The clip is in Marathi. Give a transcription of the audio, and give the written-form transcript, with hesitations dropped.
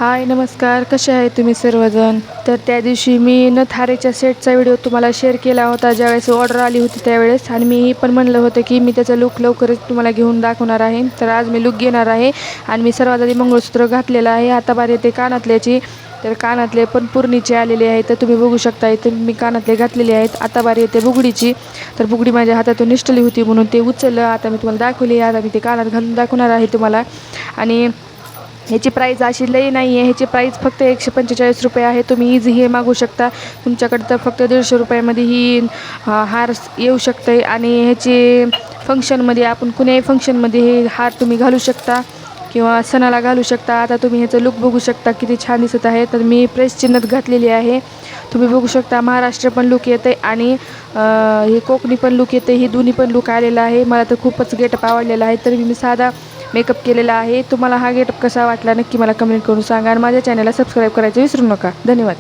हाय नमस्कार, कसे आहे तुम्ही सर्वजण. तर त्या दिवशी मी नथारेच्या सेटचा व्हिडिओ तुम्हाला शेअर केला होता ज्यावेळेस ऑर्डर आली होती त्यावेळेस, आणि मी पण म्हणलं होतं की मी त्याचा लुक लवकरच तुम्हाला घेऊन दाखवणार आहे. तर आज मी लुक घेणार आहे आणि मी सर्वात आधी मंगळसूत्र घातलेलं आहे. आता बारी येते कानातल्याची. तर कानातले पण पूर्णीचे आलेले आहेत. तर तुम्ही बघू शकता इथे मी कानातले घातलेले आहेत. आता बारी येते बुगडीची. तर बुगडी माझ्या हातातून निष्ठली होती म्हणून ते उचललं. आता मी तुम्हाला दाखवली. आता मी ते कानात घालून दाखवणार आहे तुम्हाला. आणि ह्याची प्राईस अशी लई नाही आहे. ह्याची प्राईस फक्त 145 रुपये आहे. तुम्ही इझी हे मागू शकता. तुमच्याकडं तर फक्त 150 रुपयामध्ये ही हार येऊ शकते. आणि ह्याची फंक्शनमध्ये आपण कुण्याही फंक्शनमध्ये हे हार तुम्ही घालू शकता किंवा सणाला घालू शकता. आता तुम्ही ह्याचं लुक बघू शकता किती छान दिसत आहे. तर मी प्रेस चिन्हत घातलेली आहे. तुम्ही बघू शकता महाराष्ट्र पण लुक येते आणि हे कोकणी पण लुक येते. हे दोन्ही पण लुक आलेला आहे. मला तर खूपच गेटअप आवडलेला आहे. तर मी साधा मेकअप केलेला आहे. तुम्हाला हा गेटअप कसा वाटला नक्की मला कमेंट करून सांगा आणि माझ्या चॅनलला सबस्क्राईब करायचं विसरू नका. धन्यवाद.